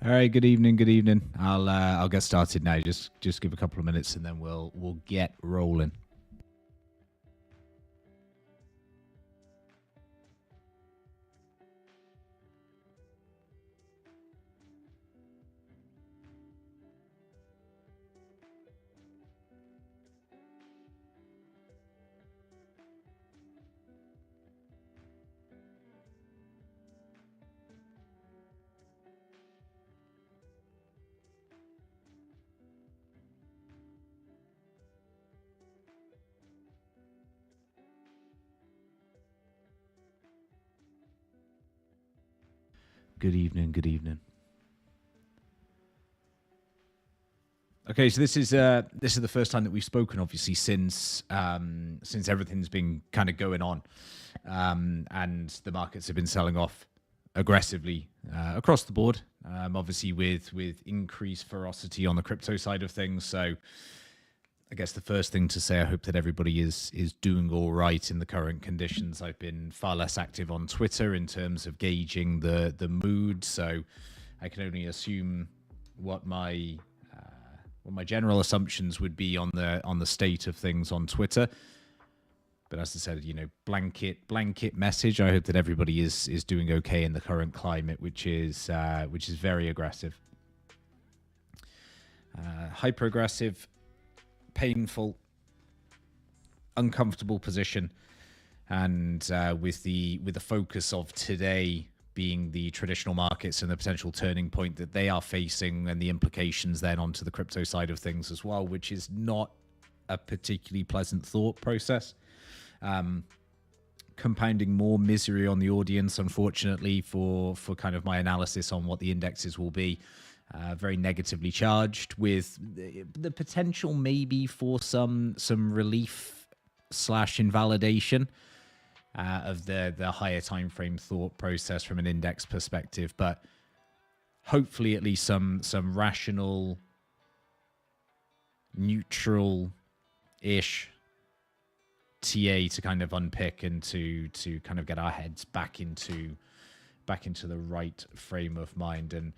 All right, good evening, good evening. I'll get started now. Just give a couple of minutes and then we'll get rolling. Good evening, good evening. Okay, so this is the first time that we've spoken, obviously, since everything's been kind of going on, and the markets have been selling off aggressively across the board. Obviously, with increased ferocity on the crypto side of things. So, I guess the first thing to say, I hope that everybody is doing all right in the current conditions. I've been far less active on Twitter in terms of gauging the mood, so I can only assume what my general assumptions would be on the state of things on Twitter. But as I said, blanket message. I hope that everybody is doing okay in the current climate, which is very aggressive, hyper aggressive, painful, uncomfortable position, and with the focus of today being the traditional markets and the potential turning point that they are facing, and the implications then onto the crypto side of things as well, which is not a particularly pleasant thought process. Compounding more misery on the audience, unfortunately, for kind of my analysis on what the indexes will be. Very negatively charged, with the potential maybe for some relief / invalidation of the higher time frame thought process from an index perspective, but hopefully at least some rational, neutral-ish TA to kind of unpick and to kind of get our heads back into the right frame of mind. And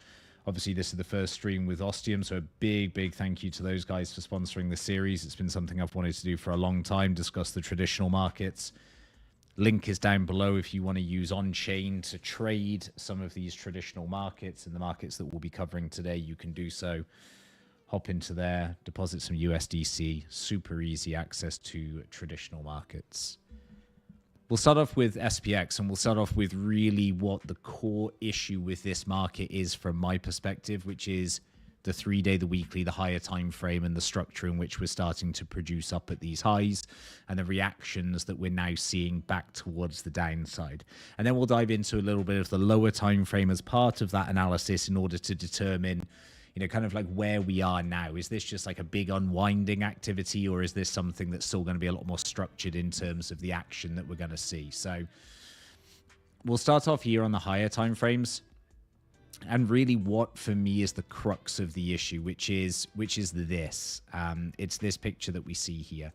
obviously, this is the first stream with Ostium, so a big thank you to those guys for sponsoring the series. It's been something I've wanted to do for a long time, discuss the traditional markets. Link is down below if you want to use on-chain to trade some of these traditional markets, and the markets that we'll be covering today, you can do so. Hop into there, deposit some USDC, super easy access to traditional markets. We'll start off with SPX, and we'll start off with really what the core issue with this market is from my perspective, which is the 3-day, the weekly, the higher time frame, and the structure in which we're starting to produce up at these highs, and the reactions that we're now seeing back towards the downside. And then we'll dive into a little bit of the lower time frame as part of that analysis in order to determine, kind of like where we are now. Is this just like a big unwinding activity, or is this something that's still going to be a lot more structured in terms of the action that we're going to see? So we'll start off here on the higher time frames, and really what for me is the crux of the issue, which is this. It's this picture that we see here.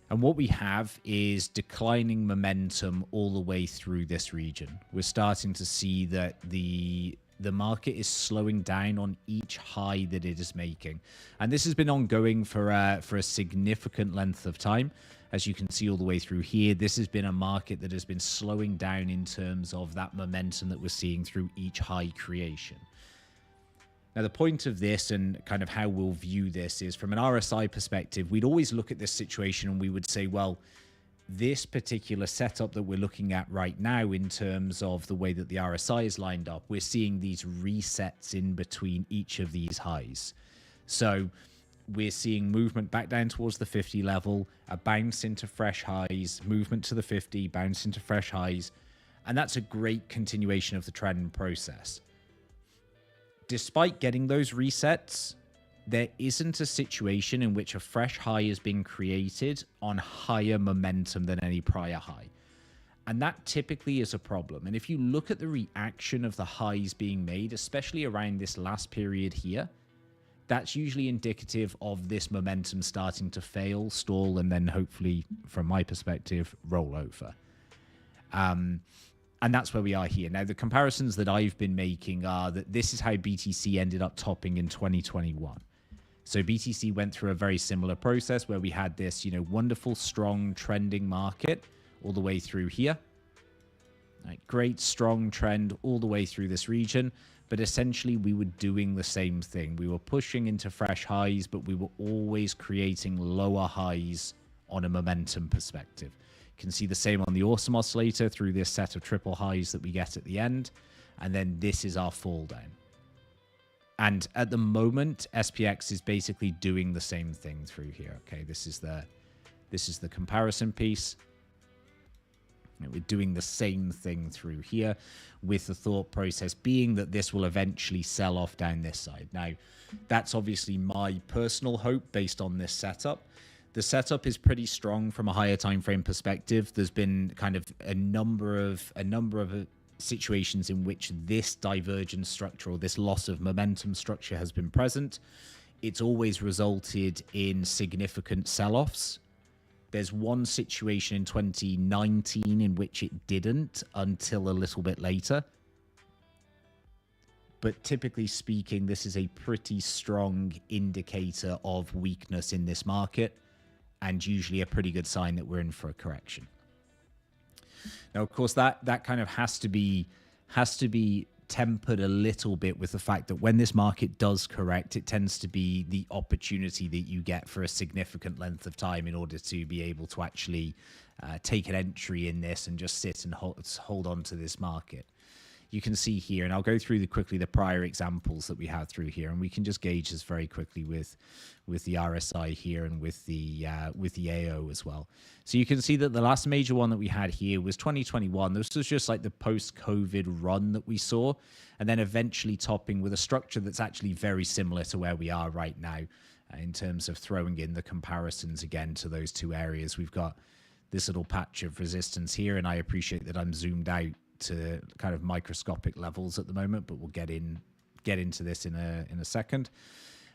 And what we have is declining momentum all the way through this region. We're starting to see that the market is slowing down on each high that it is making. And this has been ongoing for a significant length of time. As you can see all the way through here, this has been a market that has been slowing down in terms of that momentum that we're seeing through each high creation. Now, the point of this and kind of how we'll view this is from an RSI perspective, we'd always look at this situation and we would say, well, this particular setup that we're looking at right now in terms of the way that the RSI is lined up, we're seeing these resets in between each of these highs. So we're seeing movement back down towards the 50 level, a bounce into fresh highs, movement to the 50, bounce into fresh highs. And that's a great continuation of the trend process. Despite getting those resets, there isn't a situation in which a fresh high is being created on higher momentum than any prior high. And that typically is a problem. And if you look at the reaction of the highs being made, especially around this last period here, that's usually indicative of this momentum starting to fail, stall, and then hopefully, from my perspective, roll over. And And that's where we are here. Now, the comparisons that I've been making are that this is how BTC ended up topping in 2021. So BTC went through a very similar process where we had this, wonderful, strong, trending market all the way through here. Right, great, strong trend all the way through this region. But essentially, we were doing the same thing. We were pushing into fresh highs, but we were always creating lower highs on a momentum perspective. You can see the same on the Ostium oscillator through this set of triple highs that we get at the end. And then this is our fall down. And at the moment, SPX is basically doing the same thing through here. Okay, this is the comparison piece. We're doing the same thing through here, with the thought process being that this will eventually sell off down this side. Now, that's obviously my personal hope based on this setup. The setup is pretty strong from a higher time frame perspective. There's been kind of a number of situations in which this divergence structure or this loss of momentum structure has been present. It's always resulted in significant sell-offs. There's one situation in 2019 in which it didn't until a little bit later. But typically speaking, this is a pretty strong indicator of weakness in this market, and usually a pretty good sign that we're in for a correction. Now, of course, that kind of has to be tempered a little bit with the fact that when this market does correct, it tends to be the opportunity that you get for a significant length of time in order to be able to actually take an entry in this and just sit and hold on to this market. You can see here, and I'll go through quickly the prior examples that we had through here, and we can just gauge this very quickly with the RSI here and with the AO as well. So you can see that the last major one that we had here was 2021. This was just like the post-COVID run that we saw, and then eventually topping with a structure that's actually very similar to where we are right now in terms of throwing in the comparisons again to those two areas. We've got this little patch of resistance here, and I appreciate that I'm zoomed out to kind of microscopic levels at the moment, but we'll get into this in a second.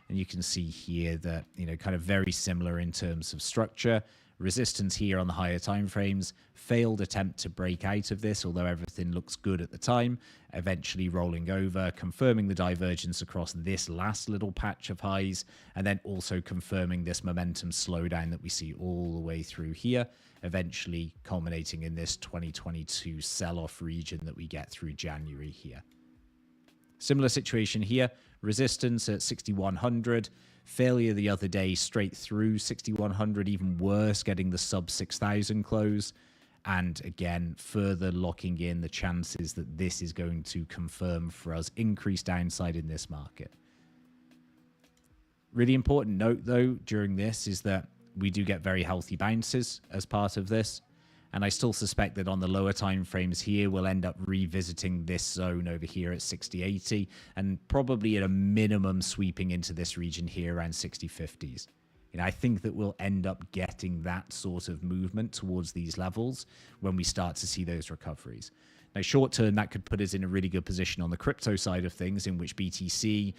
And you can see here that, kind of very similar in terms of structure. Resistance here on the higher time frames, failed attempt to break out of this, although everything looks good at the time, eventually rolling over, confirming the divergence across this last little patch of highs, and then also confirming this momentum slowdown that we see all the way through here, eventually culminating in this 2022 sell-off region that we get through January here. Similar situation here, resistance at 6,100, failure the other day straight through 6,100, even worse, getting the sub 6,000 close. And again, further locking in the chances that this is going to confirm for us increased downside in this market. Really important note, though, during this is that we do get very healthy bounces as part of this. And I still suspect that on the lower time frames here, we'll end up revisiting this zone over here at 60.80 and probably at a minimum sweeping into this region here around 60.50s. I think that we'll end up getting that sort of movement towards these levels when we start to see those recoveries. Now, short term, that could put us in a really good position on the crypto side of things, in which BTC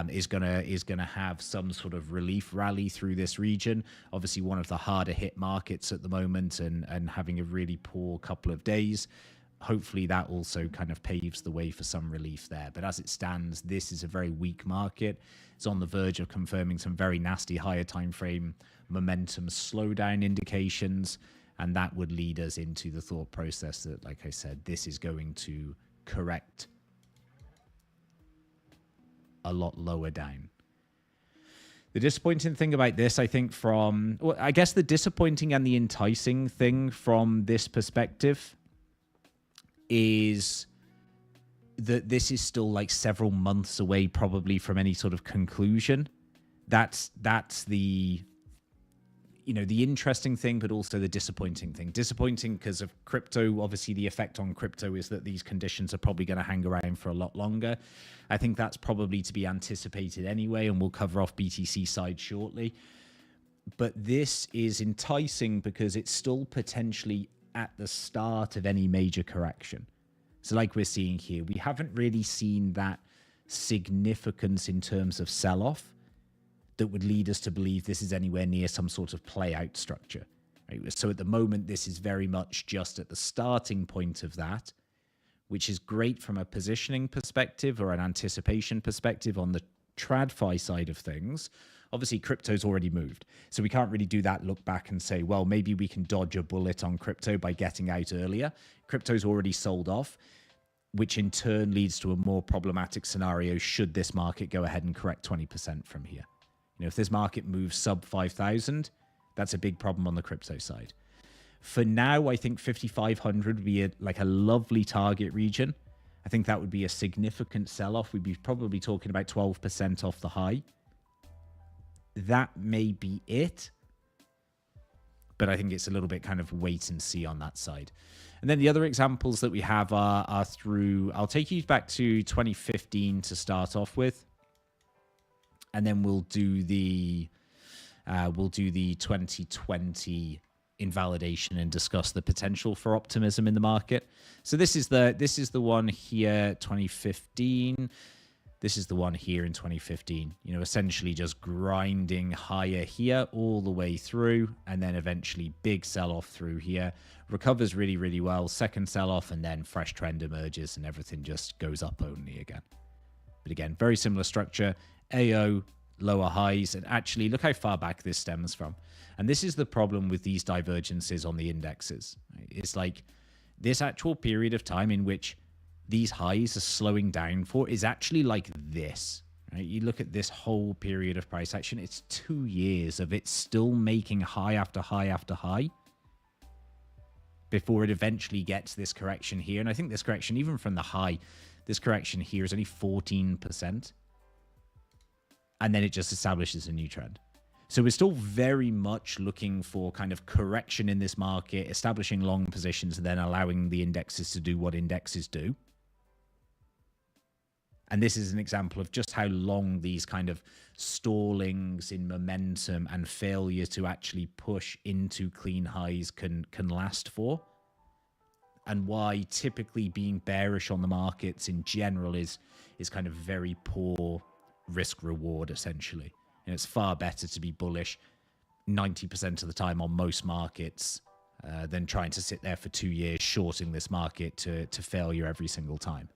is gonna have some sort of relief rally through this region. Obviously, one of the harder hit markets at the moment, and having a really poor couple of days. Hopefully, that also kind of paves the way for some relief there. But as it stands, this is a very weak market. It's on the verge of confirming some very nasty higher time frame momentum slowdown indications. And that would lead us into the thought process that, like I said, this is going to correct a lot lower down. The disappointing thing about this, I think, I guess the disappointing and the enticing thing from this perspective is that this is still like several months away probably from any sort of conclusion. That's the the interesting thing, but also the disappointing thing. Disappointing because of crypto. Obviously, the effect on crypto is that these conditions are probably going to hang around for a lot longer. I think that's probably to be anticipated anyway, and we'll cover off BTC side shortly. But this is enticing because it's still potentially at the start of any major correction. So like we're seeing here, we haven't really seen that significance in terms of sell-off that would lead us to believe this is anywhere near some sort of play-out structure. Right? So at the moment, this is very much just at the starting point of that, which is great from a positioning perspective or an anticipation perspective on the TRADFI side of things. Obviously, crypto's already moved. So we can't really do that look back and say, well, maybe we can dodge a bullet on crypto by getting out earlier. Crypto's already sold off, which in turn leads to a more problematic scenario should this market go ahead and correct 20% from here. You know, if this market moves sub 5,000, that's a big problem on the crypto side. For now, I think 5,500 would be like a lovely target region. I think that would be a significant sell-off. We'd be probably talking about 12% off the high. That may be it, but I think it's a little bit kind of wait and see on that side. And then the other examples that we have are through, I'll take you back to 2015 to start off with, and then we'll do the 2020 invalidation and discuss the potential for optimism in the market. So this is the one here, 2015. This is the one here in 2015, you know, essentially just grinding higher here all the way through, and then eventually big sell-off through here, recovers really, really well, second sell-off, and then fresh trend emerges and everything just goes up only again. But again, very similar structure, AO, lower highs, and actually look how far back this stems from. And this is the problem with these divergences on the indexes. It's like this actual period of time in which these highs are slowing down for is actually like this, right? You look at this whole period of price action, it's 2 years of it still making high after high after high before it eventually gets this correction here. And I think this correction, even from the high, this correction here is only 14%. And then it just establishes a new trend. So we're still very much looking for kind of correction in this market, establishing long positions, and then allowing the indexes to do what indexes do. And this is an example of just how long these kind of stallings in momentum and failure to actually push into clean highs can last for. And why typically being bearish on the markets in general is kind of very poor risk reward, essentially. And it's far better to be bullish 90% of the time on most markets than trying to sit there for 2 years shorting this market to failure every single time.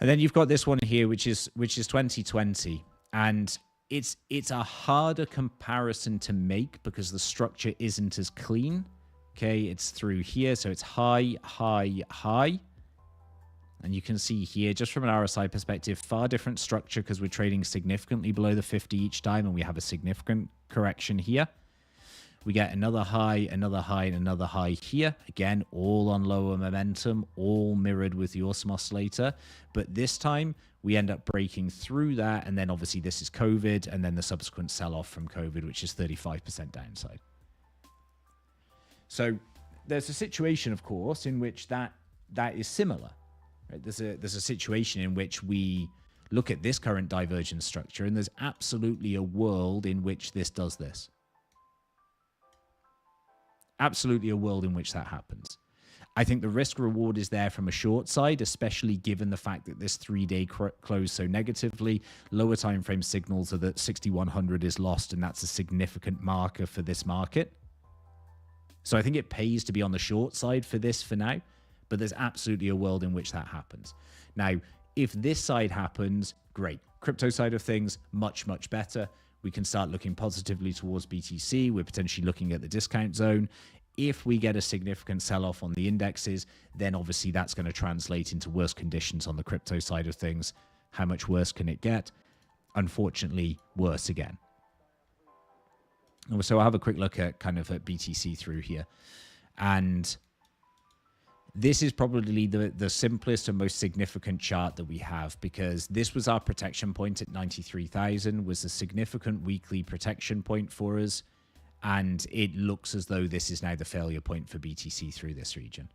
And then you've got this one here, which is 2020, and it's a harder comparison to make because the structure isn't as clean. Okay, it's through here, so it's high, high, high. And you can see here, just from an RSI perspective, far different structure because we're trading significantly below the 50 each time, and we have a significant correction here. We get another high, and another high here. Again, all on lower momentum, all mirrored with the Ostium oscillator. But this time, we end up breaking through that, and then obviously this is COVID, and then the subsequent sell-off from COVID, which is 35% downside. So there's a situation, of course, in which that is similar. Right? There's a situation in which we look at this current divergence structure, and there's absolutely a world in which this does this. Absolutely a world in which that happens. I think the risk reward is there from a short side, especially given the fact that this 3-day closed so negatively. Lower time frame signals are that 6,100 is lost, and that's a significant marker for this market. So I think it pays to be on the short side for this for now, but there's absolutely a world in which that happens. Now, if this side happens, great. Crypto side of things, much, much better. We can start looking positively towards BTC. We're potentially looking at the discount zone. If we get a significant sell-off on the indexes, then obviously that's going to translate into worse conditions on the crypto side of things. How much worse can it get? Unfortunately, worse again. So I'll have a quick look at kind of at BTC through here. And this is probably the simplest and most significant chart that we have, because this was our protection point at 93,000, was a significant weekly protection point for us. And it looks as though this is now the failure point for BTC through this region.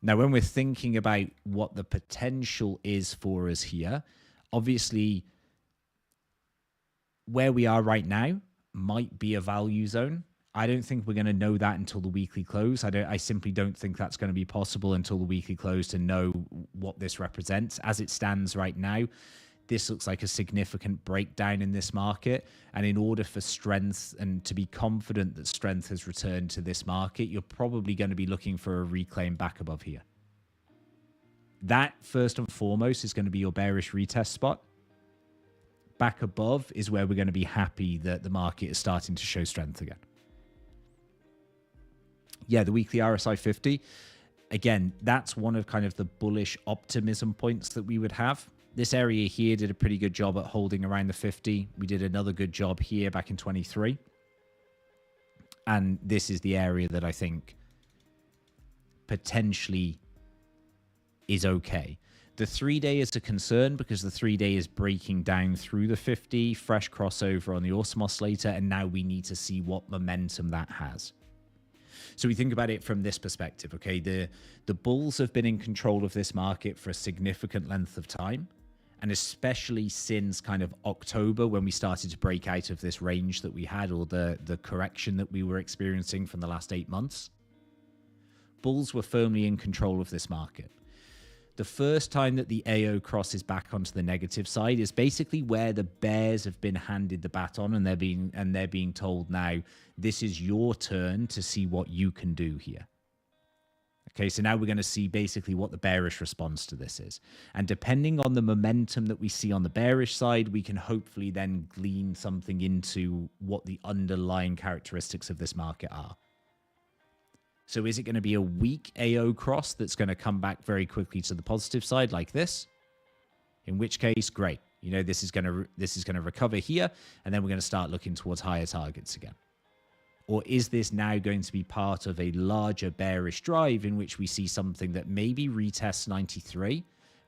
Now, when we're thinking about what the potential is for us here, obviously where we are right now might be a value zone. I don't think we're going to know that until the weekly close. I simply don't think that's going to be possible until the weekly close to know what this represents. As it stands right now, this looks like a significant breakdown in this market. And in order for strength and to be confident that strength has returned to this market, you're probably going to be looking for a reclaim back above here. That, first and foremost, is going to be your bearish retest spot. Back above is where we're going to be happy that the market is starting to show strength again. Yeah, the weekly RSI 50. Again, that's one of kind of the bullish optimism points that we would have. This area here did a pretty good job at holding around the 50. We did another good job here back in 23. And this is the area that I think potentially is okay. The 3-day is a concern because the 3-day is breaking down through the 50, fresh crossover on the Ostium oscillator, and now we need to see what momentum that has. So we think about it from this perspective, okay? The bulls have been in control of this market for a significant length of time, and especially since kind of October when we started to break out of this range that we had, or the correction that we were experiencing from the last 8 months. Bulls were firmly in control of this market. The first time that the AO crosses back onto the negative side is basically where the bears have been handed the baton, and they're being told now, this is your turn to see what you can do here. Okay, so now we're going to see basically what the bearish response to this is. And depending on the momentum that we see on the bearish side, we can hopefully then glean something into what the underlying characteristics of this market are. So is it going to be a weak AO cross that's going to come back very quickly to the positive side like this? In which case, great. You know, this is going to recover here, and then we're going to start looking towards higher targets again. Or is this now going to be part of a larger bearish drive in which we see something that maybe retests 93,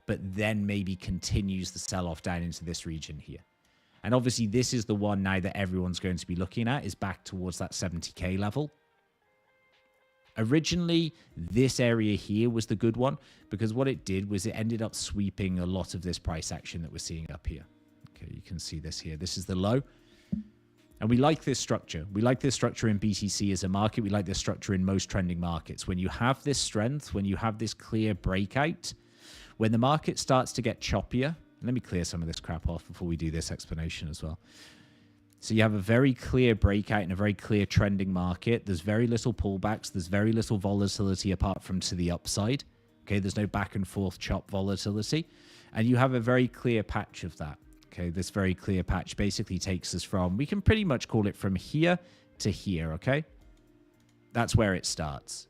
but then maybe continues the sell-off down into this region here? And obviously, this is the one now that everyone's going to be looking at, is back towards that 70K level. Originally, this area here was the good one, because what it did was it ended up sweeping a lot of this price action that we're seeing up here. Okay, you can see this here. This is the low. And we like this structure. We like this structure in BTC as a market. We like this structure in most trending markets. When you have this strength, when you have this clear breakout, when the market starts to get choppier, let me clear some of this crap off before we do this explanation as well. So you have a very clear breakout in a very clear trending market. There's very little pullbacks. There's very little volatility apart from to the upside. Okay, there's no back and forth chop volatility. And you have a very clear patch of that. Okay, this very clear patch basically takes us from, we can pretty much call it from here to here, okay? That's where it starts.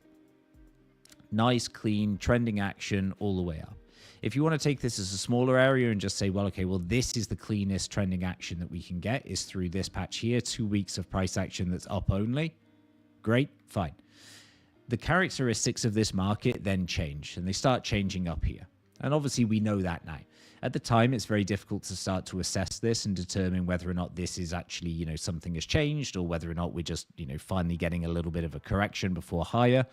Nice, clean, trending action all the way up. If you want to take this as a smaller area and just say, well, okay, well, this is the cleanest trending action that we can get is through this patch here, 2 weeks of price action that's up only. Great, fine. The characteristics of this market then change, and they start changing up here. And obviously we know that now. At the time, it's very difficult to start to assess this and determine whether or not this is actually, you know, something has changed, or whether or not we're just, you know, finally getting a little bit of a correction before higher.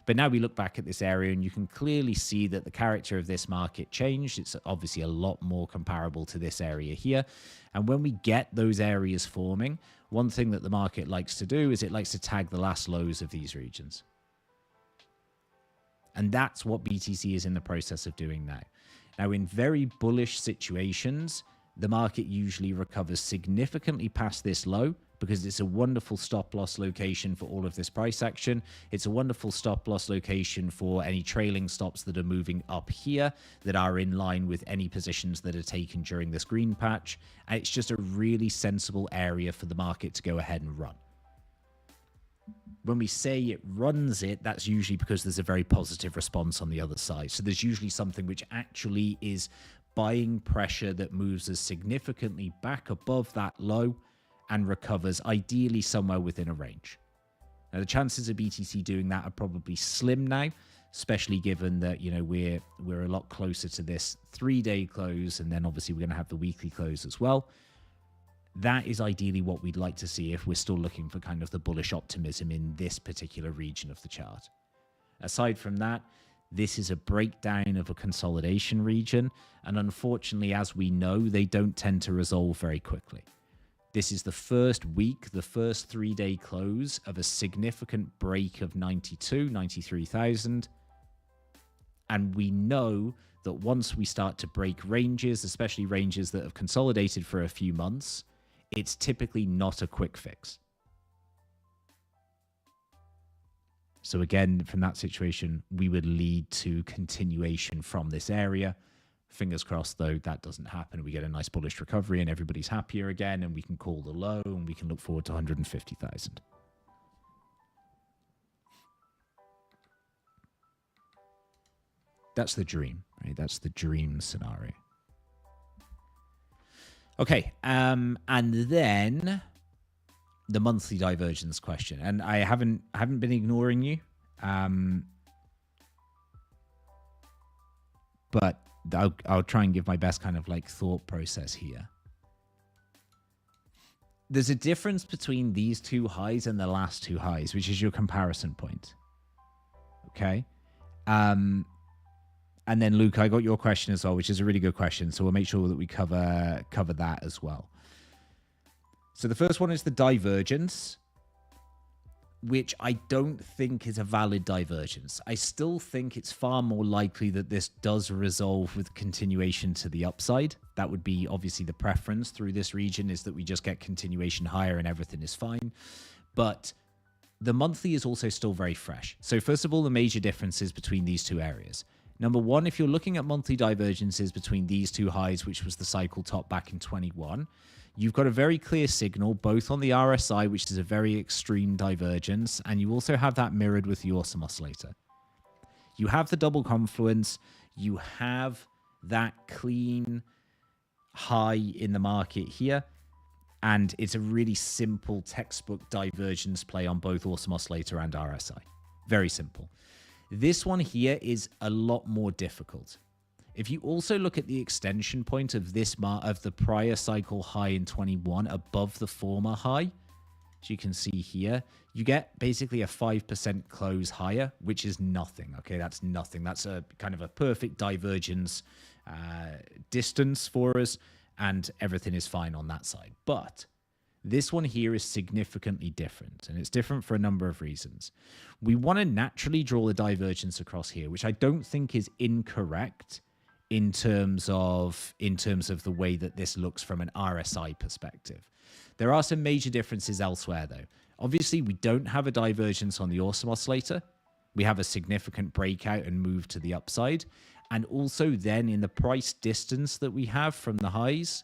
But now we look back at this area and you can clearly see that the character of this market changed. It's obviously a lot more comparable to this area here. And when we get those areas forming, one thing that the market likes to do is it likes to tag the last lows of these regions. And that's what BTC is in the process of doing now. Now, in very bullish situations, the market usually recovers significantly past this low because it's a wonderful stop loss location for all of this price action. It's a wonderful stop loss location for any trailing stops that are moving up here that are in line with any positions that are taken during this green patch. And it's just a really sensible area for the market to go ahead and run. When we say it runs it, that's usually because there's a very positive response on the other side. So there's usually something which actually is buying pressure that moves us significantly back above that low and recovers ideally somewhere within a range. Now, the chances of BTC doing that are probably slim now, especially given that, you know, we're a lot closer to this 3-day close, and then obviously we're going to have the weekly close as well. That is ideally what we'd like to see if we're still looking for kind of the bullish optimism in this particular region of the chart. Aside from that, this is a breakdown of a consolidation region, and unfortunately, as we know, they don't tend to resolve very quickly. This is the first week, the first 3-day close of a significant break of 93,000, and we know that once we start to break ranges, especially ranges that have consolidated for a few months, it's typically not a quick fix. So again, from that situation, we would lead to continuation from this area. Fingers crossed, though, that doesn't happen. We get a nice bullish recovery and everybody's happier again, and we can call the low and we can look forward to 150,000. That's the dream, right? That's the dream scenario. Okay, and then the monthly divergence question, and I haven't been ignoring you, but I'll try and give my best kind of like thought process here. There's a difference between these two highs and the last two highs, which is your comparison point. Okay. And then Luke, I got your question as well, which is a really good question. So we'll make sure that we cover that as well. So the first one is the divergence, which I don't think is a valid divergence. I still think it's far more likely that this does resolve with continuation to the upside. That would be obviously the preference through this region, is that we just get continuation higher and everything is fine. But the monthly is also still very fresh. So first of all, the major differences between these two areas. Number one, if you're looking at monthly divergences between these two highs, which was the cycle top back in 21, you've got a very clear signal both on the RSI, which is a very extreme divergence, and you also have that mirrored with the Ostium oscillator. You have the double confluence, you have that clean high in the market here, and it's a really simple textbook divergence play on both Ostium oscillator and RSI. Very simple. This one here is a lot more difficult. If you also look at the extension point of this of the prior cycle high in 21 above the former high, as you can see here, you get basically a 5% close higher, which is nothing. Okay, that's nothing. That's a kind of a perfect divergence distance for us, and everything is fine on that side. But this one here is significantly different, and it's different for a number of reasons. We want to naturally draw the divergence across here, which I don't think is incorrect in terms of the way that this looks from an RSI perspective. There are some major differences elsewhere, though. Obviously, we don't have a divergence on the Ostium oscillator. We have a significant breakout and move to the upside. And also then in the price distance that we have from the highs,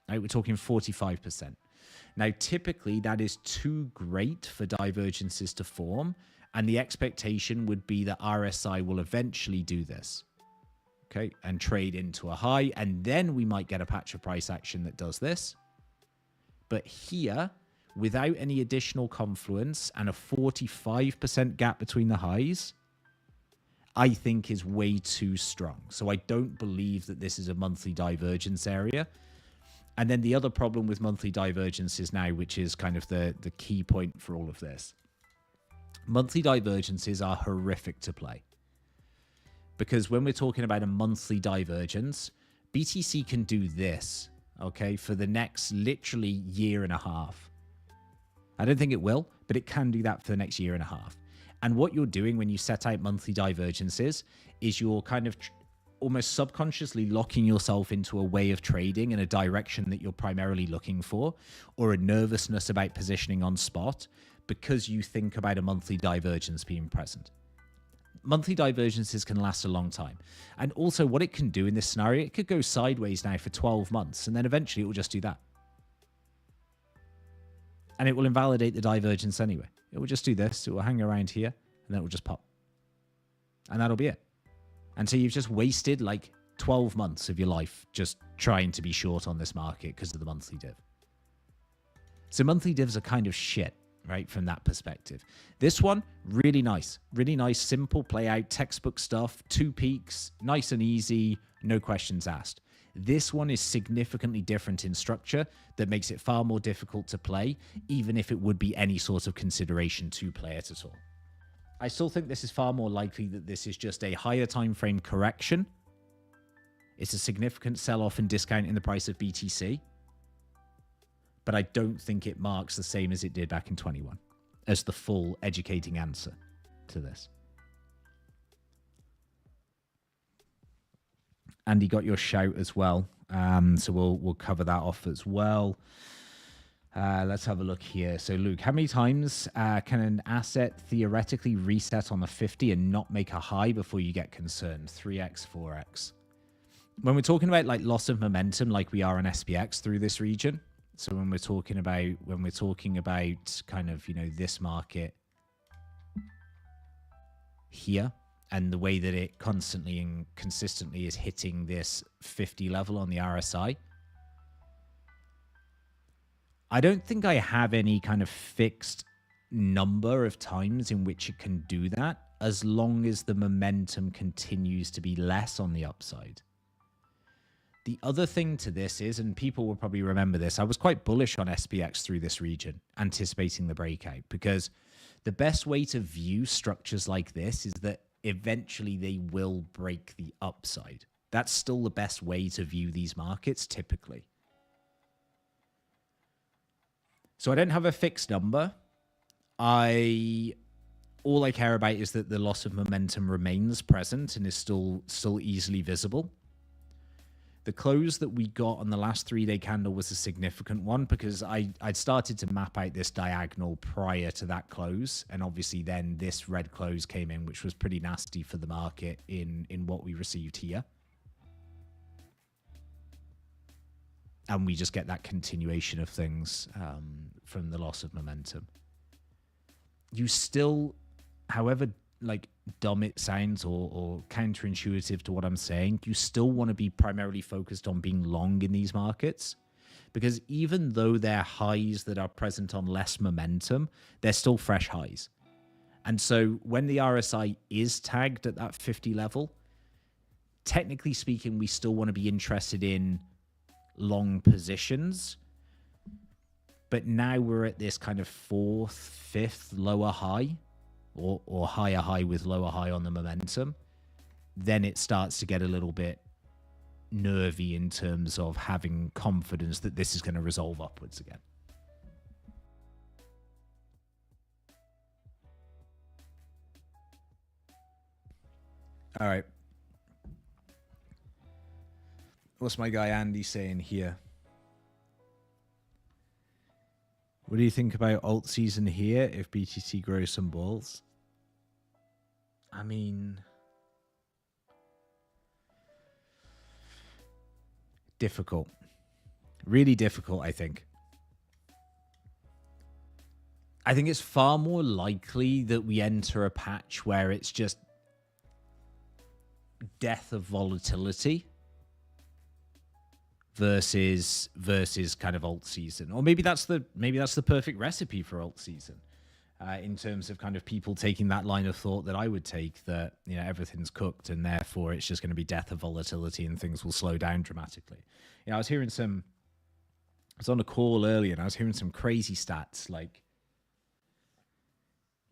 right, we're talking 45%. Now, typically, that is too great for divergences to form, and the expectation would be that RSI will eventually do this, okay, and trade into a high, and then we might get a patch of price action that does this. But here, without any additional confluence and a 45% gap between the highs, I think is way too strong. So I don't believe that this is a monthly divergence area. And then the other problem with monthly divergences now, which is kind of the key point for all of this. Monthly divergences are horrific to play. Because when we're talking about a monthly divergence, BTC can do this, okay, for the next literally year and a half. I don't think it will, but it can do that for the next year and a half. And what you're doing when you set out monthly divergences is you're kind of almost subconsciously locking yourself into a way of trading in a direction that you're primarily looking for, or a nervousness about positioning on spot because you think about a monthly divergence being present. Monthly divergences can last a long time. And also what it can do in this scenario, it could go sideways now for 12 months, and then eventually it will just do that. And it will invalidate the divergence anyway. It will just do this, it will hang around here, and then it will just pop. And that'll be it. And so you've just wasted like 12 months of your life just trying to be short on this market because of the monthly div. So monthly divs are kind of shit, right, from that perspective. This one, really nice, simple play out, textbook stuff, 2 peaks, nice and easy, no questions asked. This one is significantly different in structure that makes it far more difficult to play, even if it would be any sort of consideration to play it at all. I still think this is far more likely that this is just a higher time frame correction. It's a significant sell-off and discount in the price of BTC. But I don't think it marks the same as it did back in 21 as the full educating answer to this. Andy got your shout as well. So we'll cover that off as well. Let's have a look here. So Luke, how many times can an asset theoretically reset on the 50 and not make a high before you get concerned? 3x, 4x. When we're talking about like loss of momentum, like we are on SPX through this region. So when we're talking about kind of, you know, this market here and the way that it constantly and consistently is hitting this 50 level on the RSI, I don't think I have any kind of fixed number of times in which it can do that, as long as the momentum continues to be less on the upside. The other thing to this is, and people will probably remember this, I was quite bullish on SPX through this region, anticipating the breakout, because the best way to view structures like this is that eventually they will break the upside. That's still the best way to view these markets typically. So I don't have a fixed number. All I care about is that the loss of momentum remains present and is still easily visible. The close that we got on the last 3-day candle was a significant one because I'd started to map out this diagonal prior to that close. And obviously then this red close came in, which was pretty nasty for the market in what we received here. And we just get that continuation of things from the loss of momentum. You still, however like dumb it sounds or counterintuitive to what I'm saying, you still want to be primarily focused on being long in these markets, because even though they're highs that are present on less momentum, they're still fresh highs. And so when the RSI is tagged at that 50 level, technically speaking, we still want to be interested in long positions. But now we're at this kind of 4th, 5th lower high, or higher high with lower high on the momentum. Then it starts to get a little bit nervy in terms of having confidence that this is going to resolve upwards again. All right. What's my guy Andy saying here? What do you think about Altseason here if BTC grows some balls? I mean, difficult. Really difficult, I think. I think it's far more likely that we enter a patch where it's just death of volatility versus kind of Altseason. Or maybe that's the perfect recipe for Altseason. In terms of kind of people taking that line of thought that I would take, that, you know, everything's cooked and therefore it's just going to be death of volatility and things will slow down dramatically. You know, I was on a call earlier and I was hearing some crazy stats, like,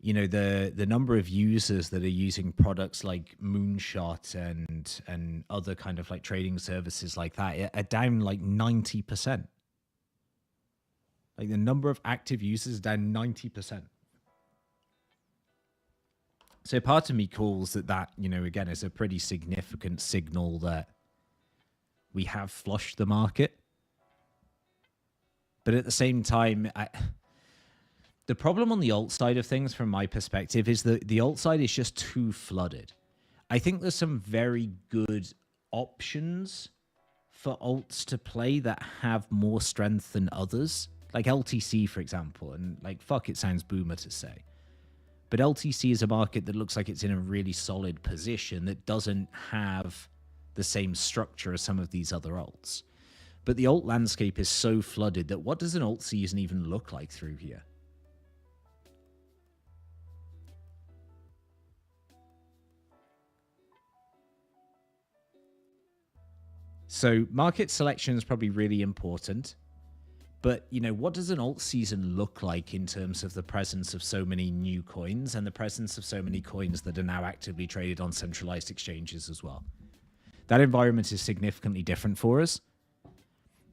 you know, the number of users that are using products like Moonshot and other kind of like trading services like that are down like 90%. Like the number of active users is down 90%. So part of me calls that, you know, again, is a pretty significant signal that we have flushed the market. But at the same time, the problem on the alt side of things, from my perspective, is that the alt side is just too flooded. I think there's some very good options for alts to play that have more strength than others, like LTC, for example. And like, fuck, it sounds boomer to say, but LTC is a market that looks like it's in a really solid position that doesn't have the same structure as some of these other alts. But the alt landscape is so flooded that what does an alt season even look like through here? So market selection is probably really important. But, you know, what does an alt season look like in terms of the presence of so many new coins and the presence of so many coins that are now actively traded on centralized exchanges as well? That environment is significantly different for us.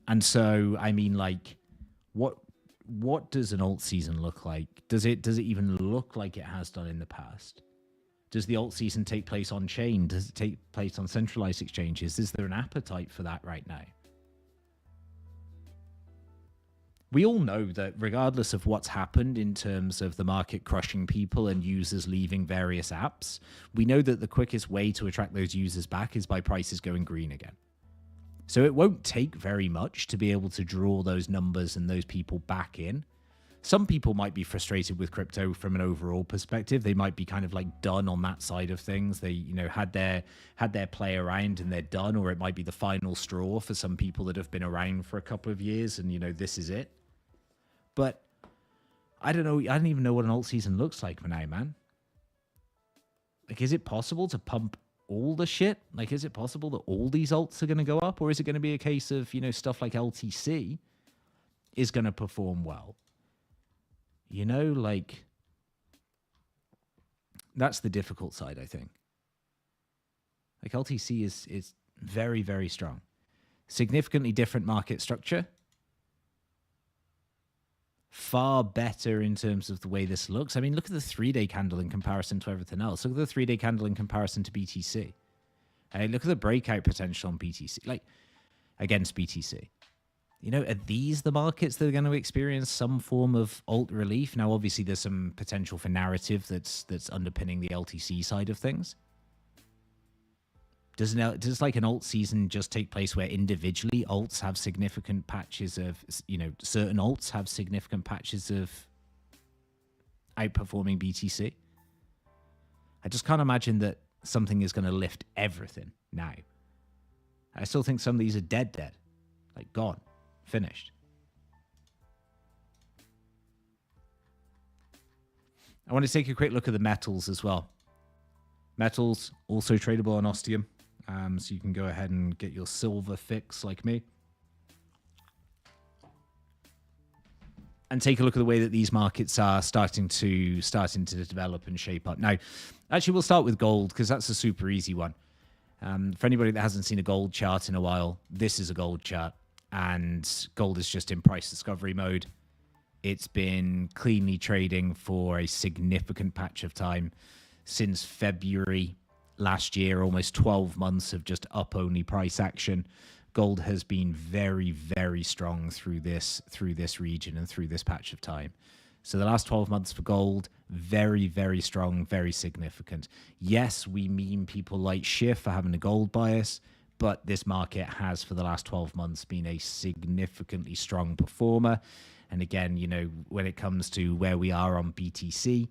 And so, I mean, like, what does an alt season look like? Does it even look like it has done in the past? Does the alt season take place on chain? Does it take place on centralized exchanges? Is there an appetite for that right now? We all know that regardless of what's happened in terms of the market crushing people and users leaving various apps, we know that the quickest way to attract those users back is by prices going green again. So it won't take very much to be able to draw those numbers and those people back in. Some people might be frustrated with crypto from an overall perspective. They might be kind of like done on that side of things. They, you know, had their play around and they're done, or it might be the final straw for some people that have been around for a couple of years and, you know, this is it. But I don't know. I don't even know what an alt season looks like for now, man. Like, is it possible to pump all the shit? Like, is it possible that all these alts are going to go up? Or is it going to be a case of, you know, stuff like LTC is going to perform well? You know, like, that's the difficult side, I think. Like, LTC is very, very strong. Significantly different market structure. Far better in terms of the way this looks. I mean, look at the 3-day candle in comparison to everything else. Look at the 3-day candle in comparison to BTC. Look at the breakout potential on BTC, like against BTC. You know, are these the markets that are going to experience some form of alt relief? Now, obviously, there's some potential for narrative that's underpinning the LTC side of things. Does like an alt season just take place where individually alts have significant patches of, you know, certain alts have significant patches of outperforming BTC? I just can't imagine that something is going to lift everything now. I still think some of these are dead, like gone, finished. I want to take a quick look at the metals as well. Metals also tradable on Ostium. So you can go ahead and get your silver fix like me. And take a look at the way that these markets are starting to develop and shape up. Now, actually, we'll start with gold because that's a super easy one. For anybody that hasn't seen a gold chart in a while, this is a gold chart. And gold is just in price discovery mode. It's been cleanly trading for a significant patch of time since February last year, almost 12 months of just up-only price action. Gold has been very, very strong through this region and through this patch of time. So the last 12 months for gold, very, very strong, very significant. Yes, we meme people like Schiff for having a gold bias, but this market has for the last 12 months been a significantly strong performer. And again, you know, when it comes to where we are on BTC,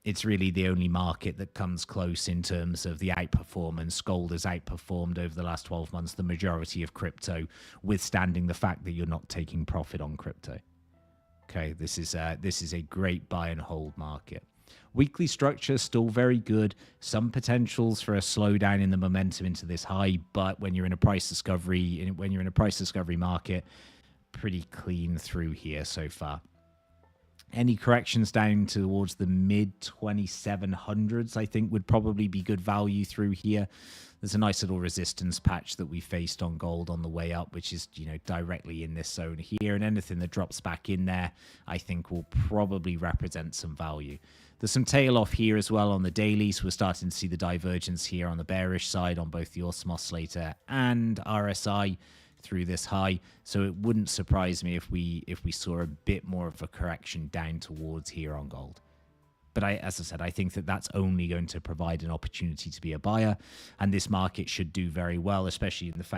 it's really the only market that comes close in terms of the outperformance. Gold has outperformed over the last 12 months the majority of crypto, withstanding the fact that you're not taking profit on crypto. Okay, this is a great buy and hold market. Weekly structure still very good. Some potentials for a slowdown in the momentum into this high, but when you're in a price discovery, market, pretty clean through here so far. Any corrections down towards the mid 2700s, I think, would probably be good value through here. There's a nice little resistance patch that we faced on gold on the way up, which is, you know, directly in this zone here. And anything that drops back in there, I think, will probably represent some value. There's some tail off here as well on the daily, so we're starting to see the divergence here on the bearish side on both the Ostium oscillator and RSI through this high. So it wouldn't surprise me if we saw a bit more of a correction down towards here on gold. But as I said, I think that that's only going to provide an opportunity to be a buyer, and this market should do very well, especially with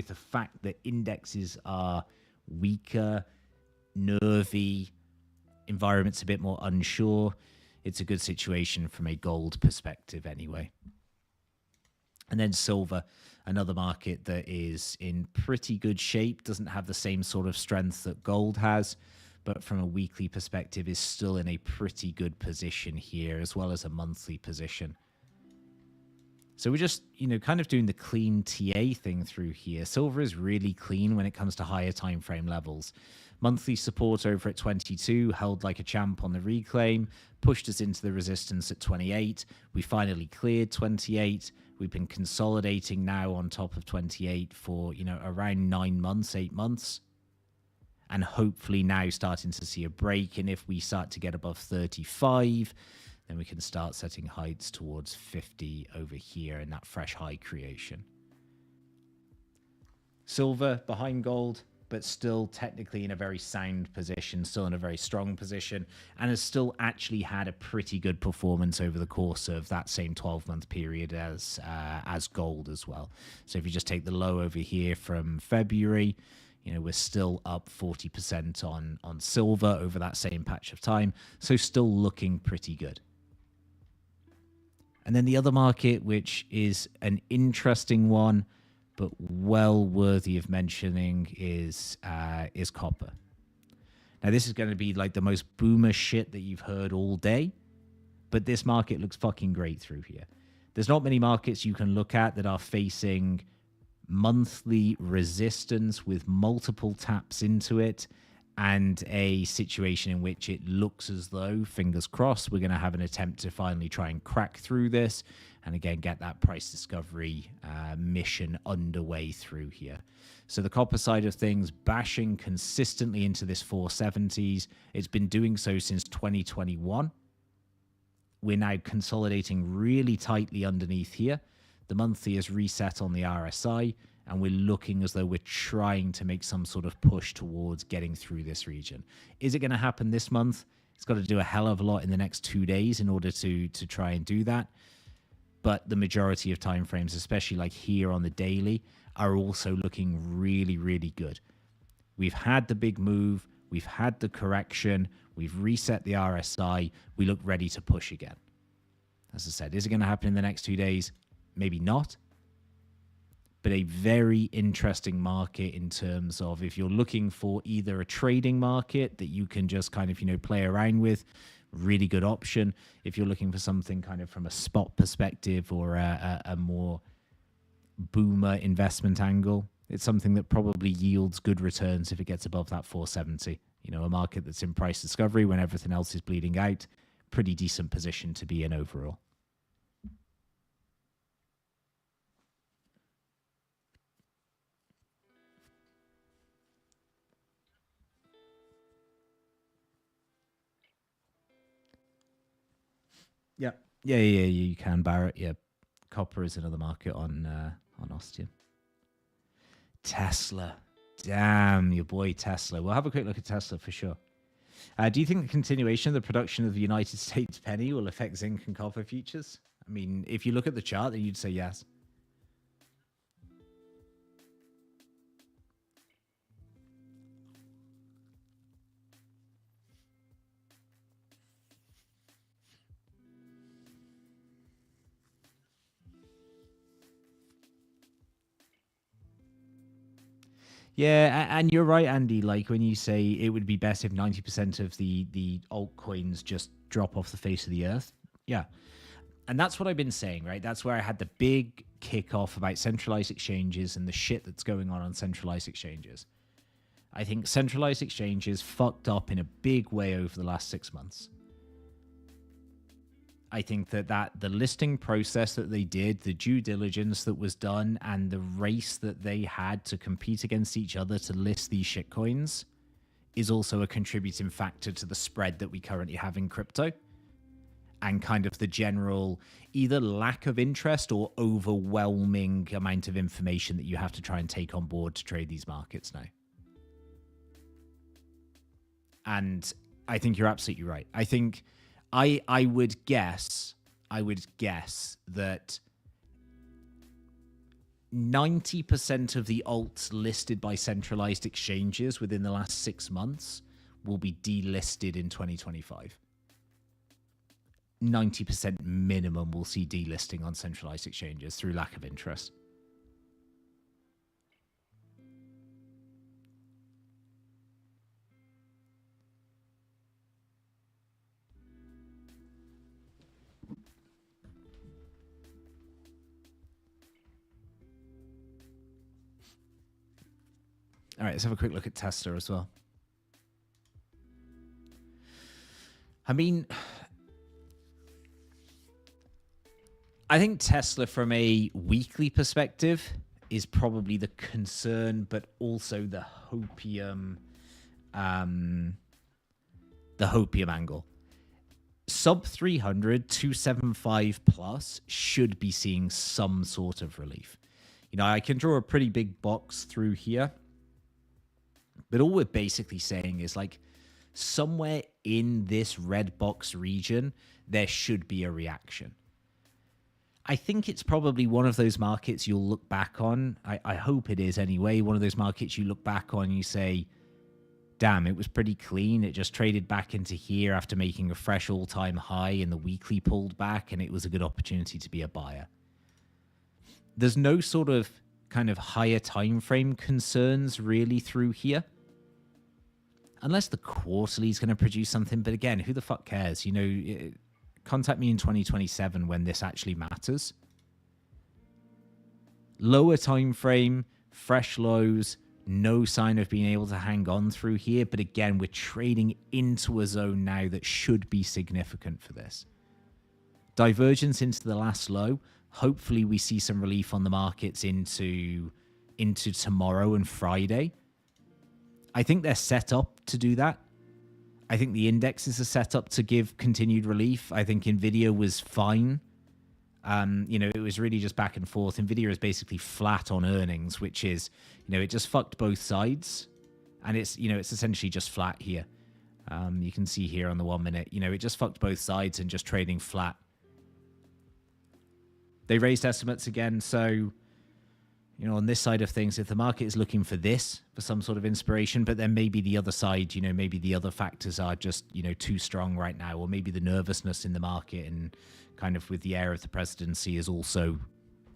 the fact that indexes are weaker, nervy, environment's a bit more unsure. It's a good situation from a gold perspective anyway. And then silver, another market that is in pretty good shape, doesn't have the same sort of strength that gold has, but from a weekly perspective is still in a pretty good position here, as well as a monthly position. So we're just, you know, kind of doing the clean TA thing through here. Silver is really clean when it comes to higher time frame levels. Monthly support over at 22, held like a champ on the reclaim, pushed us into the resistance at 28. We finally cleared 28. We've been consolidating now on top of 28 for, you know, around 9 months, 8 months. And hopefully now starting to see a break. And if we start to get above 35, then we can start setting heights towards 50 over here in that fresh high creation. Silver behind gold, but still technically in a very sound position, still in a very strong position, and has still actually had a pretty good performance over the course of that same 12-month period as gold as well. So if you just take the low over here from February, you know, we're still up 40% on silver over that same patch of time, so still looking pretty good. And then the other market, which is an interesting one, but well worthy of mentioning, is copper. Now, this is going to be like the most boomer shit that you've heard all day, but this market looks fucking great through here. There's not many markets you can look at that are facing monthly resistance with multiple taps into it, and a situation in which it looks as though, fingers crossed, we're going to have an attempt to finally try and crack through this and again get that price discovery mission underway through here. So the copper side of things bashing consistently into this 470s. It's been doing so since 2021. We're now consolidating really tightly underneath here. The monthly is reset on the RSI, and we're looking as though we're trying to make some sort of push towards getting through this region. Is it going to happen this month? It's got to do a hell of a lot in the next 2 days in order to try and do that. But the majority of timeframes, especially like here on the daily, are also looking really, really good. We've had the big move. We've had the correction. We've reset the RSI. We look ready to push again. As I said, is it going to happen in the next 2 days? Maybe not. But a very interesting market in terms of if you're looking for either a trading market that you can just kind of, you know, play around with, really good option. If you're looking for something kind of from a spot perspective or a more boomer investment angle, it's something that probably yields good returns if it gets above that 470. You know, a market that's in price discovery when everything else is bleeding out, pretty decent position to be in overall. Yeah, you can, Barrett. Yeah, copper is another market on Ostium. Tesla. Damn, your boy Tesla. We'll have a quick look at Tesla for sure. Do you think the continuation of the production of the United States penny will affect zinc and copper futures? I mean, if you look at the chart, then you'd say yes. Yeah, and you're right, Andy. Like when you say it would be best if 90% of the altcoins just drop off the face of the earth. Yeah. And that's what I've been saying, right? That's where I had the big kickoff about centralized exchanges and the shit that's going on centralized exchanges. I think centralized exchanges fucked up in a big way over the last 6 months. I think that the listing process that they did, the due diligence that was done, and the race that they had to compete against each other to list these shitcoins is also a contributing factor to the spread that we currently have in crypto and kind of the general either lack of interest or overwhelming amount of information that you have to try and take on board to trade these markets now. And I think you're absolutely right. I think I would guess that 90% of the alts listed by centralized exchanges within the last 6 months will be delisted in 2025. 90% minimum will see delisting on centralized exchanges through lack of interest. All right, let's have a quick look at Tesla as well. I mean, I think Tesla from a weekly perspective is probably the concern, but also the hopium angle. sub 300, 275 plus should be seeing some sort of relief. You know, I can draw a pretty big box through here, but all we're basically saying is like somewhere in this red box region, there should be a reaction. I think it's probably one of those markets you'll look back on. I hope it is anyway. One of those markets you look back on and you say, damn, it was pretty clean. It just traded back into here after making a fresh all-time high and the weekly pulled back, and it was a good opportunity to be a buyer. There's no sort of kind of higher time frame concerns really through here. Unless the quarterly is going to produce something. But again, who the fuck cares? You know, contact me in 2027 when this actually matters. Lower time frame, fresh lows, no sign of being able to hang on through here. But again, we're trading into a zone now that should be significant for this. Divergence into the last low. Hopefully we see some relief on the markets into tomorrow and Friday. I think they're set up to do that. I think the indexes are set up to give continued relief. I think NVIDIA was fine. You know, it was really just back and forth. NVIDIA is basically flat on earnings, which is, you know, it just fucked both sides. And it's, you know, it's essentially just flat here. You can see here on the 1 minute, you know, it just fucked both sides and just trading flat. They raised estimates again. So, you know, on this side of things, if the market is looking for this, for some sort of inspiration, but then maybe the other side, you know, maybe the other factors are just, you know, too strong right now, or maybe the nervousness in the market and kind of with the air of the presidency is also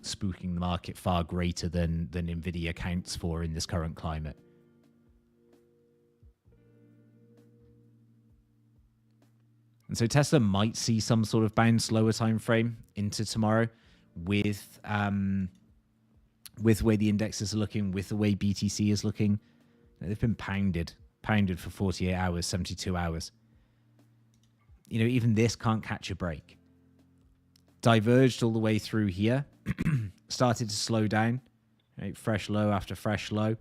spooking the market far greater than NVIDIA counts for in this current climate. And so Tesla might see some sort of bounce lower time frame into tomorrow with the way the indexes are looking, with the way BTC is looking. They've been pounded for 48 hours, 72 hours. You know, even this can't catch a break. Diverged all the way through here, started to slow down, right? Fresh low after fresh low,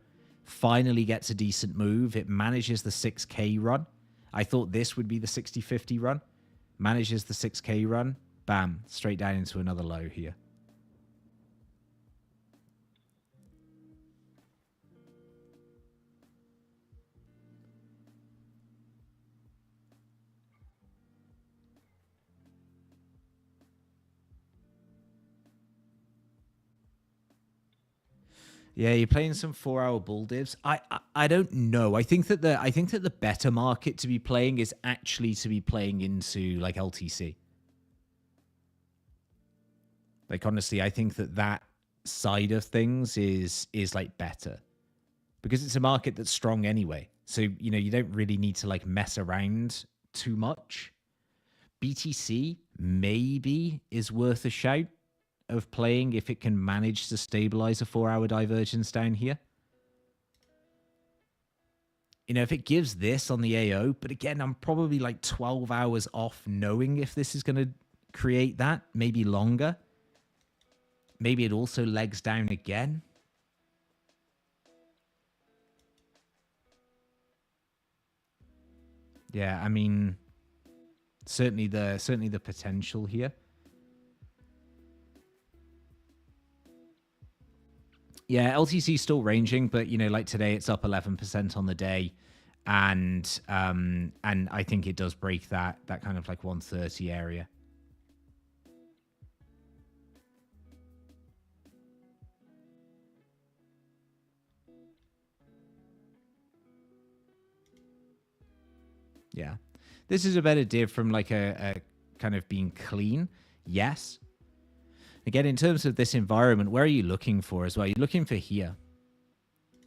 finally gets a decent move. It manages the 6K run. I thought this would be the 60-50 run. Manages the 6K run, bam, straight down into another low here. Yeah, you're playing some 4-hour bull divs. I don't know. I think that the better market to be playing is actually to be playing into like LTC. Like honestly, I think that side of things is like better because it's a market that's strong anyway. So, you know, you don't really need to like mess around too much. BTC maybe is worth a shout of playing if it can manage to stabilize a 4-hour divergence down here. You know, if it gives this on the AO, but again, I'm probably like 12 hours off knowing if this is going to create that, maybe longer. Maybe it also legs down again. Yeah, I mean, certainly the potential here. Yeah, LTC is still ranging, but you know, like today, it's up 11% on the day, and I think it does break that kind of like 130 area. Yeah, this is a better div from like a kind of being clean. Yes. Again, in terms of this environment, where are you looking for as well? You're looking for here.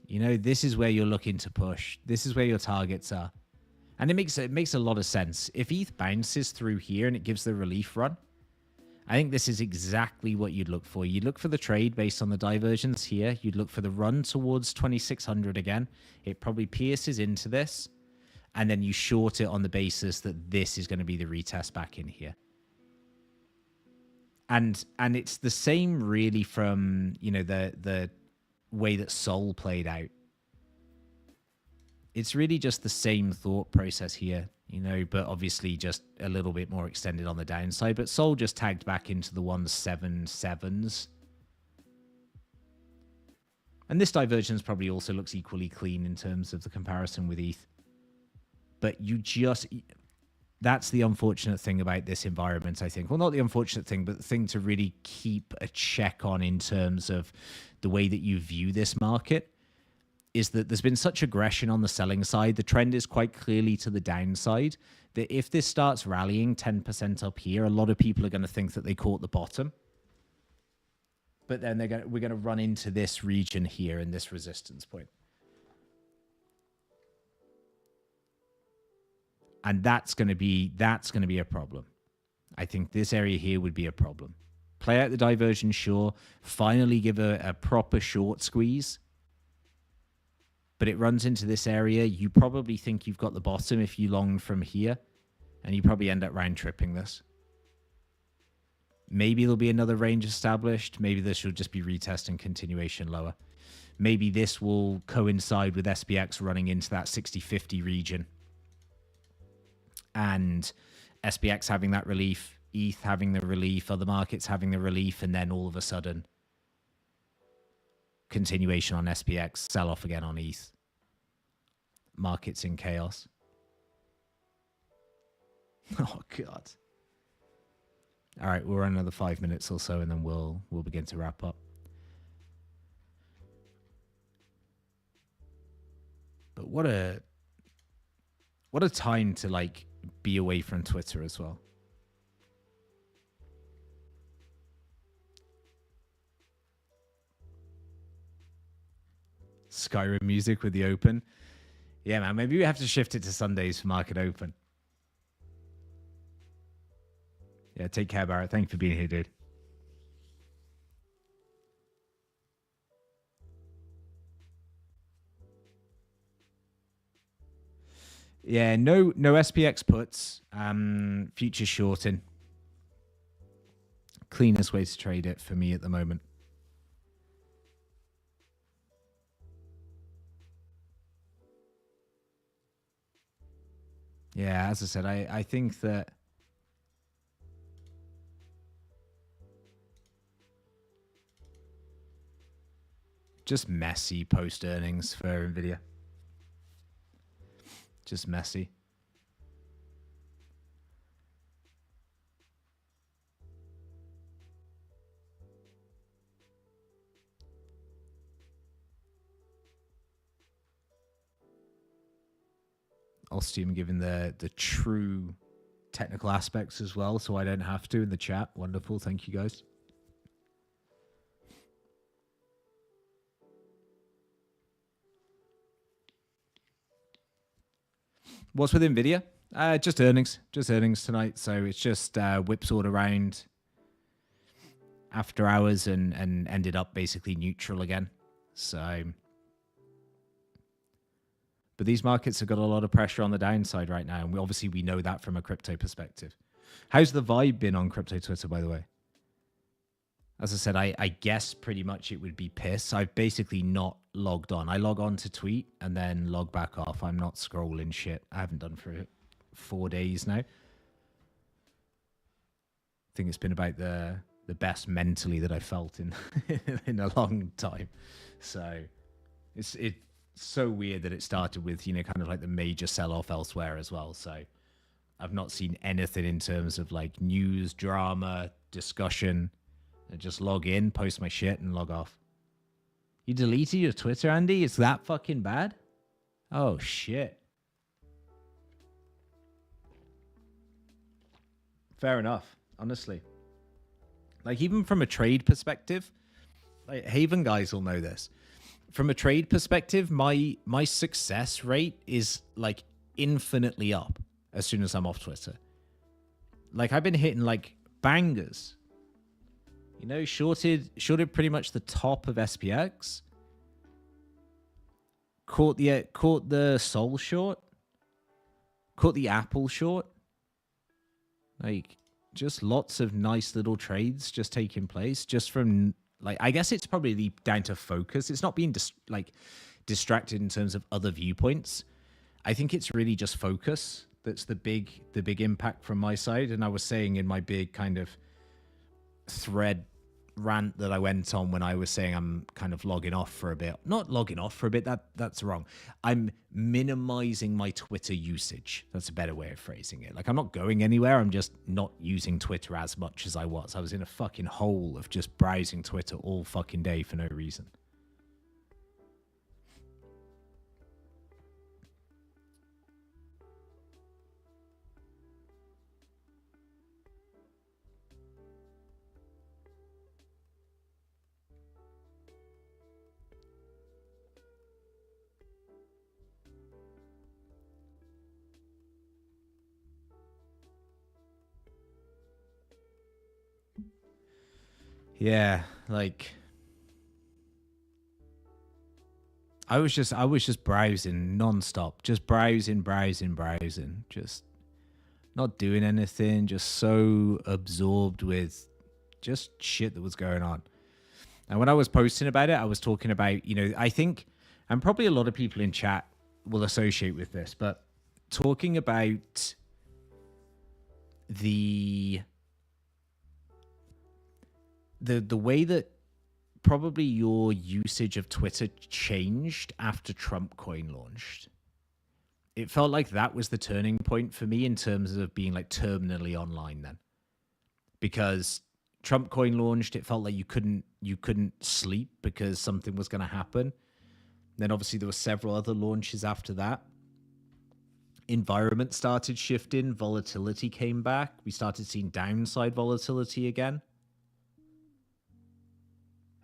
You know, this is where you're looking to push. This is where your targets are. And it makes a lot of sense. If ETH bounces through here and it gives the relief run, I think this is exactly what you'd look for. You'd look for the trade based on the divergence here. You'd look for the run towards 2600 again. It probably pierces into this. And then you short it on the basis that this is going to be the retest back in here. And it's the same really from, you know, the way that SOL played out. It's really just the same thought process here. you know, but obviously just a little bit more extended on the downside. But SOL just tagged back into the 177s. And this divergence probably also looks equally clean in terms of the comparison with ETH. But you just, that's the unfortunate thing about this environment, I think. Well, not the unfortunate thing, but the thing to really keep a check on in terms of the way that you view this market is that there's been such aggression on the selling side. The trend is quite clearly to the downside, that if this starts rallying 10% up here, a lot of people are going to think that they caught the bottom. But then we're going to run into this region here in this resistance point. And that's going to be a problem. I think this area here would be a problem. Play out the diversion, sure. Finally give a proper short squeeze. But it runs into this area. You probably think you've got the bottom if you long from here. And you probably end up round tripping this. Maybe there'll be another range established. Maybe this will just be retest and continuation lower. Maybe this will coincide with SPX running into that 60-50 region. And SPX having that relief, ETH having the relief, other markets having the relief, and then all of a sudden, continuation on SPX, sell off again on ETH. Markets in chaos. Oh, God. All right, we'll run another 5 minutes or so, and then we'll begin to wrap up. But what a time to like be away from Twitter as well. Skyrim music with the open. Yeah, man, maybe we have to shift it to Sundays for market open. Yeah, take care, Barrett. Thank you for being here, dude. Yeah, no SPX puts. Future shorting. Cleanest way to trade it for me at the moment. Yeah, as I said, I think that just messy post earnings for NVIDIA. Just messy. Ostium giving the true technical aspects as well, so I don't have to in the chat. Wonderful. Thank you, guys. What's with NVIDIA? Just earnings tonight. So it's just whipsawed around after hours and ended up basically neutral again. So, but these markets have got a lot of pressure on the downside right now, and we know that from a crypto perspective. How's the vibe been on crypto Twitter, by the way? As I said, I guess pretty much it would be piss. I've basically not logged on. I log on to tweet and then log back off. I'm not scrolling shit. I haven't done for 4 days now. I think it's been about the best mentally that I felt in in a long time. So it's so weird that it started with, you know, kind of like the major sell-off elsewhere as well. So I've not seen anything in terms of like news, drama, discussion. I just log in, post my shit, and log off. You deleted your Twitter, Andy? Is that fucking bad? Oh, shit. Fair enough, honestly. Like, even from a trade perspective, like Haven guys will know this. From a trade perspective, my success rate is, like, infinitely up as soon as I'm off Twitter. Like, I've been hitting, like, bangers. You know, shorted pretty much the top of SPX. Caught the SOL short. Caught the Apple short. Like, just lots of nice little trades just taking place. Just from, like, I guess it's probably down to focus. It's not being distracted in terms of other viewpoints. I think it's really just focus that's the big impact from my side. And I was saying in my big kind of thread rant that I went on when I was saying I'm kind of logging off for a bit. Not logging off for a bit, that's wrong. I'm minimizing my Twitter usage. That's a better way of phrasing it. Like, I'm not going anywhere. I'm just not using Twitter as much as I was. I was in a fucking hole of just browsing Twitter all fucking day for no reason. Yeah, like I was just browsing nonstop, just browsing, just not doing anything, just so absorbed with just shit that was going on. And when I was posting about it, I was talking about, you know, I think, and probably a lot of people in chat will associate with this, but talking about the way that probably your usage of Twitter changed after Trump coin launched. It felt like that was the turning point for me in terms of being like terminally online then. Because Trump coin launched, it felt like you couldn't sleep because something was going to happen. Then obviously there were several other launches after that. Environment started shifting, volatility came back. We started seeing downside volatility again.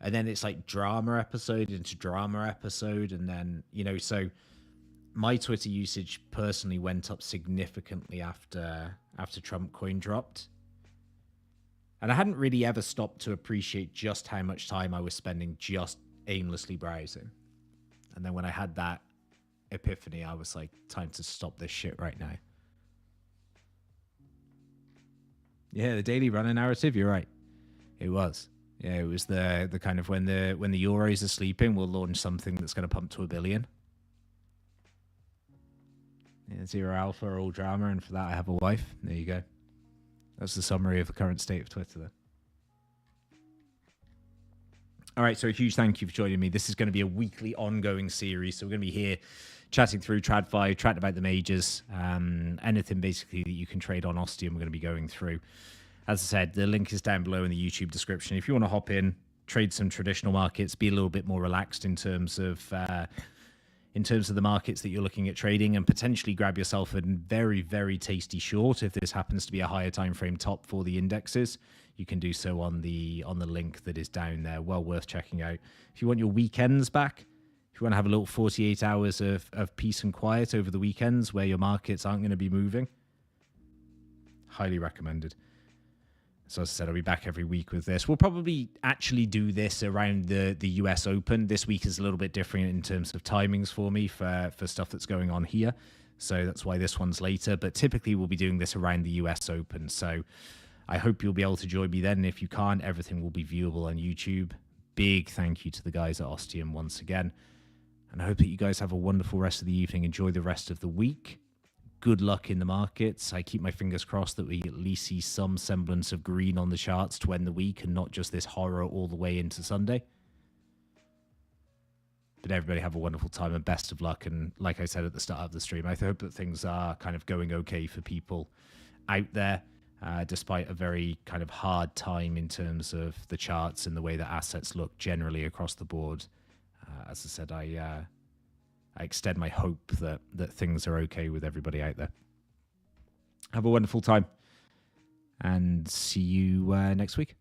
And then it's like drama episode into drama episode. And then, you know, so my Twitter usage personally went up significantly after Trump coin dropped. And I hadn't really ever stopped to appreciate just how much time I was spending just aimlessly browsing. And then when I had that epiphany, I was like, time to stop this shit right now. Yeah, the daily runner narrative, you're right. It was. Yeah, it was the kind of when the Euros are sleeping, we'll launch something that's going to pump to 1 billion. Yeah, zero alpha, all drama, and for that I have a wife. There you go. That's the summary of the current state of Twitter there. All right, so a huge thank you for joining me. This is going to be a weekly ongoing series. So we're going to be here chatting through TRADFI, chatting about the majors, anything basically that you can trade on Ostium we're going to be going through. As I said, the link is down below in the YouTube description. If you want to hop in, trade some traditional markets, be a little bit more relaxed in terms of the markets that you're looking at trading, and potentially grab yourself a very, very tasty short if this happens to be a higher time frame top for the indexes. You can do so on the link that is down there. Well worth checking out. If you want your weekends back, if you want to have a little 48 hours of peace and quiet over the weekends where your markets aren't going to be moving, highly recommended. So as I said, I'll be back every week with this. We'll probably actually do this around the US Open. This week is a little bit different in terms of timings for me for stuff that's going on here. So that's why this one's later. But typically we'll be doing this around the US Open. So I hope you'll be able to join me then. If you can't, everything will be viewable on YouTube. Big thank you to the guys at Ostium once again. And I hope that you guys have a wonderful rest of the evening. Enjoy the rest of the week. Good luck in the markets. I keep my fingers crossed that we at least see some semblance of green on the charts to end the week and not just this horror all the way into Sunday. But everybody have a wonderful time and best of luck. And like I said at the start of the stream, I hope that things are kind of going okay for people out there, despite a very kind of hard time in terms of the charts and the way that assets look generally across the board. As I said, I extend my hope that things are okay with everybody out there. Have a wonderful time and see you next week.